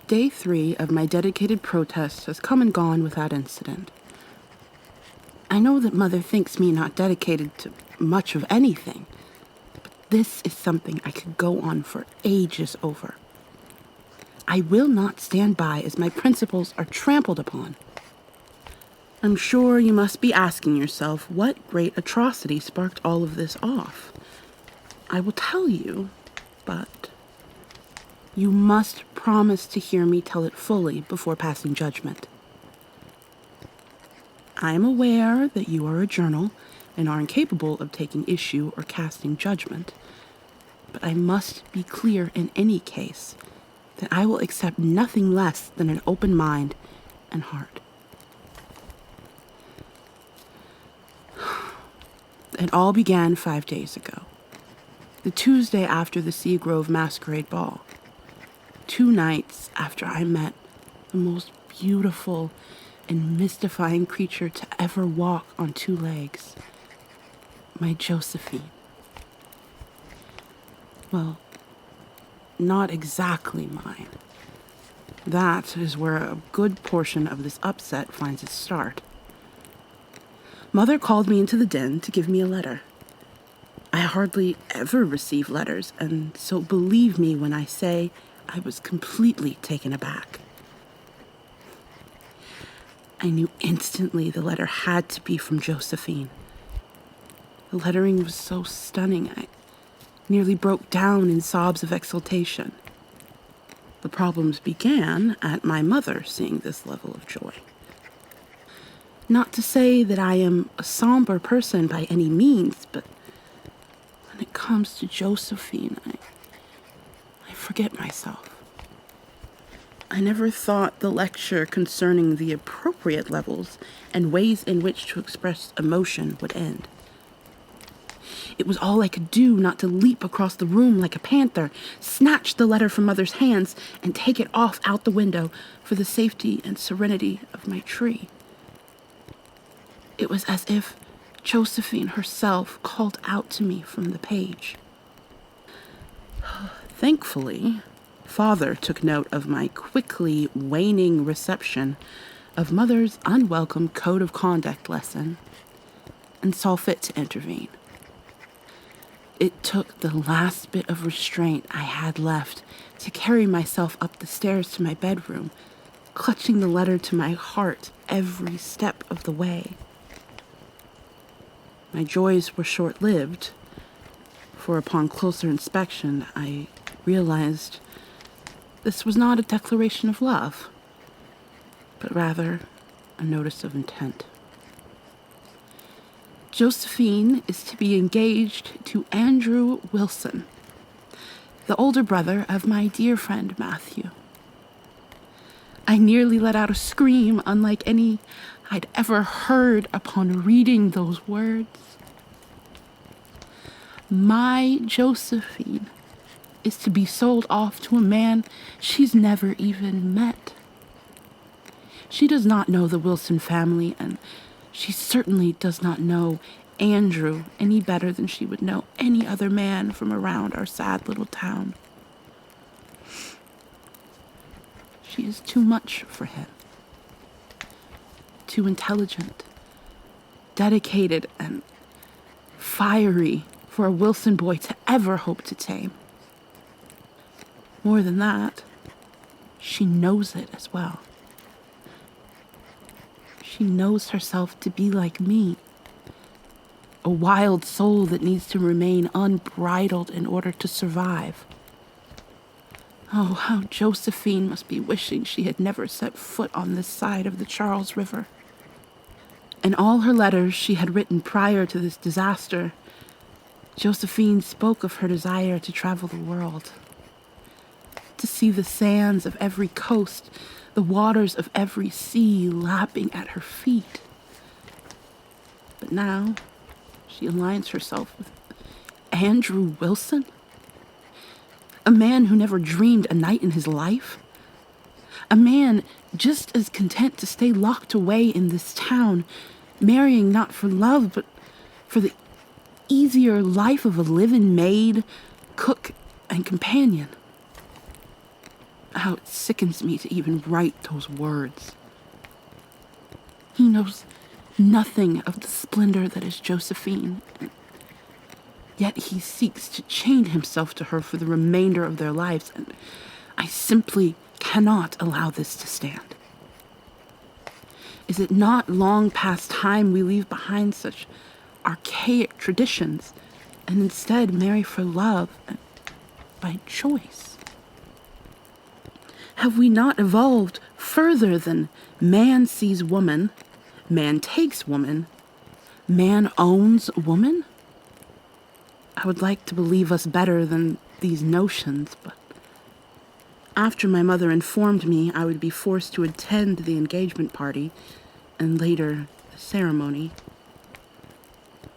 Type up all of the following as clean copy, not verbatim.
Day 3 of my dedicated protest has come and gone without incident. I know that Mother thinks me not dedicated to much of anything, but this is something I could go on for ages over. I will not stand by as my principles are trampled upon. I'm sure you must be asking yourself what great atrocity sparked all of this off. I will tell you, but you must promise to hear me tell it fully before passing judgment. I am aware that you are a journal and are incapable of taking issue or casting judgment, but I must be clear in any case that I will accept nothing less than an open mind and heart. It all began 5 days ago, the Tuesday after the Sea Grove Masquerade Ball. 2 nights after I met the most beautiful and mystifying creature to ever walk on 2 legs, my Josephine. Well, not exactly mine. That is where a good portion of this upset finds its start. Mother called me into the den to give me a letter. I hardly ever receive letters, and so believe me when I say I was completely taken aback. I knew instantly the letter had to be from Josephine. The lettering was so stunning, I nearly broke down in sobs of exultation. The problems began at my mother seeing this level of joy. Not to say that I am a somber person by any means, but when it comes to Josephine, I forget myself. I never thought the lecture concerning the appropriate levels and ways in which to express emotion would end. It was all I could do not to leap across the room like a panther, snatch the letter from Mother's hands, and take it off out the window for the safety and serenity of my tree. It was as if Josephine herself called out to me from the page. Thankfully, Father took note of my quickly waning reception of Mother's unwelcome code of conduct lesson and saw fit to intervene. It took the last bit of restraint I had left to carry myself up the stairs to my bedroom, clutching the letter to my heart every step of the way. My joys were short-lived, for upon closer inspection, I realized this was not a declaration of love, but rather a notice of intent. Josephine is to be engaged to Andrew Wilson, the older brother of my dear friend Matthew. I nearly let out a scream unlike any I'd ever heard upon reading those words. My Josephine is to be sold off to a man she's never even met. She does not know the Wilson family, and she certainly does not know Andrew any better than she would know any other man from around our sad little town. She is too much for him. Too intelligent, dedicated, and fiery for a Wilson boy to ever hope to tame. More than that, she knows it as well. She knows herself to be like me, a wild soul that needs to remain unbridled in order to survive. Oh, how Josephine must be wishing she had never set foot on this side of the Charles River. In all her letters she had written prior to this disaster, Josephine spoke of her desire to travel the world, to see the sands of every coast, the waters of every sea lapping at her feet. But now she aligns herself with Andrew Wilson, a man who never dreamed a night in his life, a man just as content to stay locked away in this town, marrying not for love, but for the easier life of a live-in maid, cook, and companion. How it sickens me to even write those words. He knows nothing of the splendor that is Josephine, yet he seeks to chain himself to her for the remainder of their lives, and I simply cannot allow this to stand. Is it not long past time we leave behind such archaic traditions and instead marry for love and by choice? Have we not evolved further than man sees woman, man takes woman, man owns woman? I would like to believe us better than these notions, but after my mother informed me I would be forced to attend the engagement party and later the ceremony,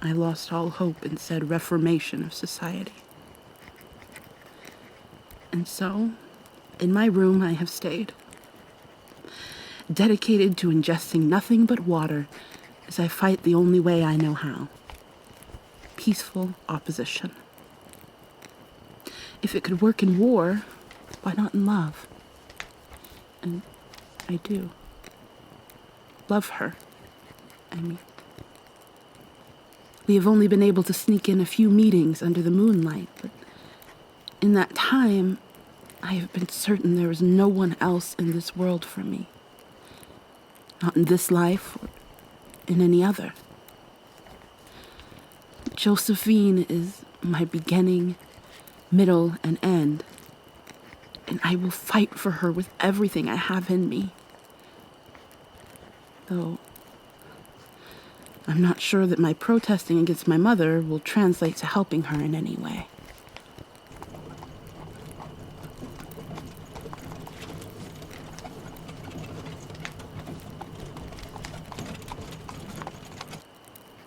I lost all hope in said reformation of society. And so, in my room I have stayed, dedicated to ingesting nothing but water as I fight the only way I know how: peaceful opposition. If it could work in war, why not in love? And I do. Love her, I mean. We have only been able to sneak in a few meetings under the moonlight, but in that time, I have been certain there is no one else in this world for me. Not in this life or in any other. Josephine is my beginning, middle, and end, and I will fight for her with everything I have in me. Though I'm not sure that my protesting against my mother will translate to helping her in any way.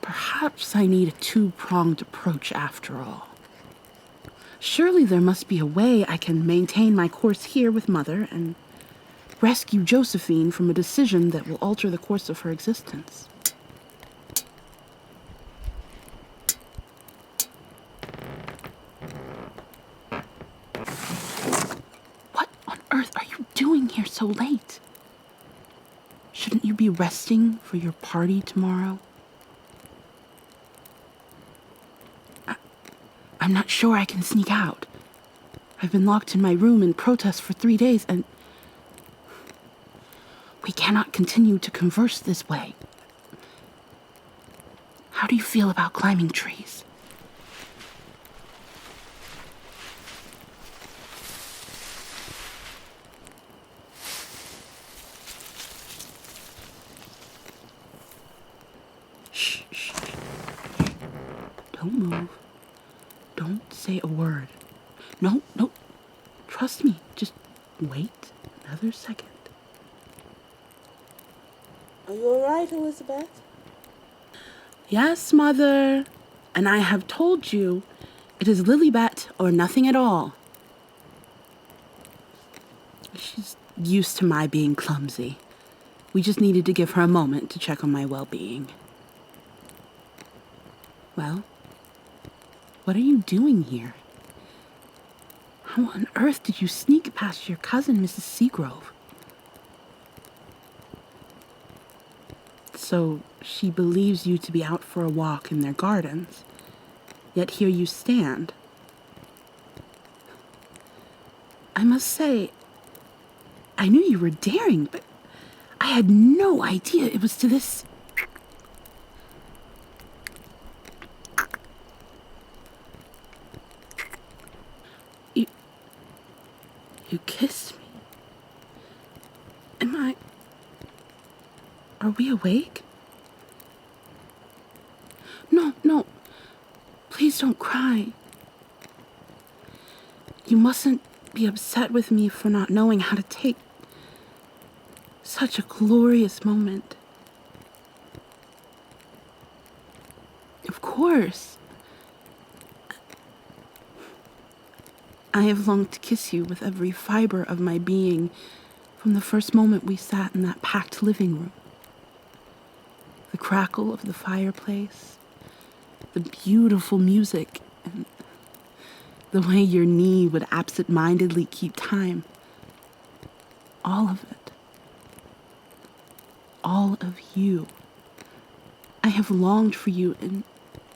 Perhaps I need a two-pronged approach after all. Surely there must be a way I can maintain my course here with Mother and rescue Josephine from a decision that will alter the course of her existence. What on earth are you doing here so late? Shouldn't you be resting for your party tomorrow? I'm not sure I can sneak out. I've been locked in my room in protest for 3 days, and we cannot continue to converse this way. How do you feel about climbing trees? Shh, shh, shh. Don't move. Don't say a word. No. Trust me. Just wait another second. Are you all right, Elizabeth? Yes, Mother. And I have told you, it is Lilybet or nothing at all. She's used to my being clumsy. We just needed to give her a moment to check on my well-being. Well, what are you doing here? How on earth did you sneak past your cousin, Mrs. Seagrove? So she believes you to be out for a walk in their gardens, yet here you stand. I must say, I knew you were daring, but I had no idea it was to this. You kissed me. Are we awake? No. Please don't cry. You mustn't be upset with me for not knowing how to take such a glorious moment. Of course. I have longed to kiss you with every fiber of my being from the first moment we sat in that packed living room. The crackle of the fireplace, the beautiful music, and the way your knee would absent-mindedly keep time all of it. All of you. I have longed for you in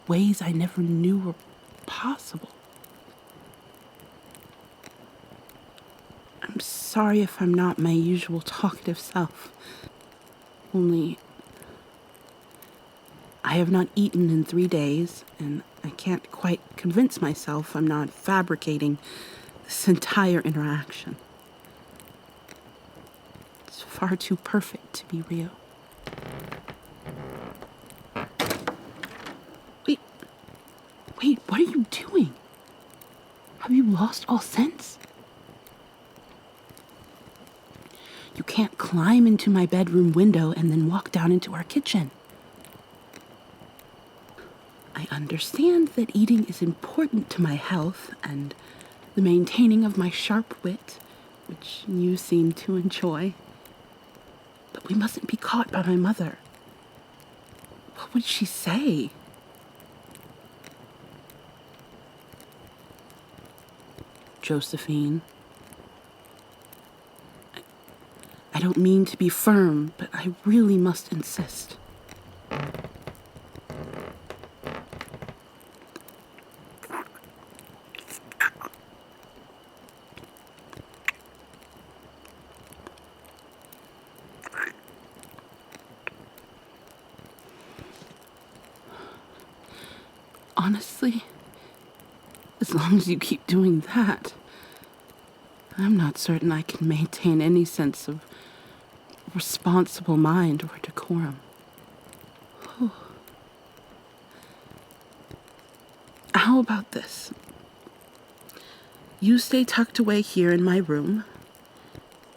ways I never knew were possible. I'm sorry if I'm not my usual talkative self. Only, I have not eaten in 3 days, and I can't quite convince myself I'm not fabricating this entire interaction. It's far too perfect to be real. Wait, what are you doing? Have you lost all sense? You can't climb into my bedroom window and then walk down into our kitchen. I understand that eating is important to my health and the maintaining of my sharp wit, which you seem to enjoy. But we mustn't be caught by my mother. What would she say? Josephine, I don't mean to be firm, but I really must insist. Honestly, as long as you keep doing that, I'm not certain I can maintain any sense of responsible mind or decorum. How about this? You stay tucked away here in my room,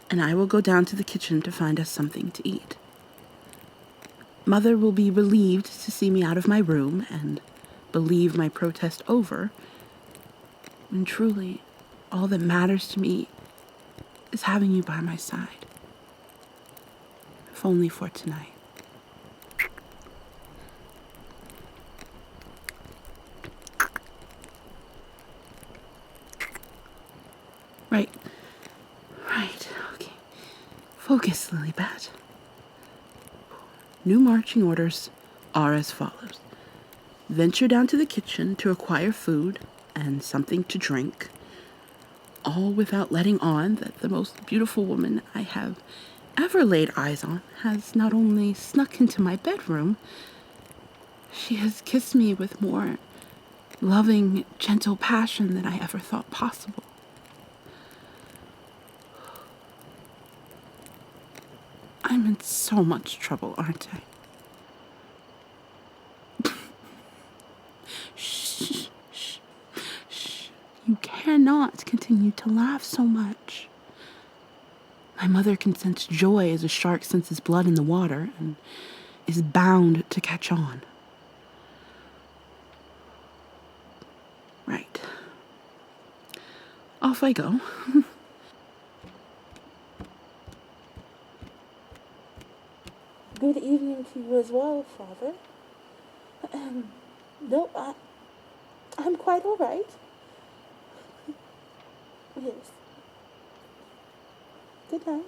and I will go down to the kitchen to find us something to eat. Mother will be relieved to see me out of my room and believe my protest over, when truly all that matters to me is having you by my side, if only for tonight. Right, okay. Focus, Lilybet. New marching orders are as follows. Venture down to the kitchen to acquire food and something to drink, all without letting on that the most beautiful woman I have ever laid eyes on has not only snuck into my bedroom, she has kissed me with more loving, gentle passion than I ever thought possible. I'm in so much trouble, aren't I? Shh. You cannot continue to laugh so much. My mother can sense joy as a shark senses blood in the water and is bound to catch on. Right. Off I go. Good evening to you as well, Father. No, I'm quite all right. Yes. Good night.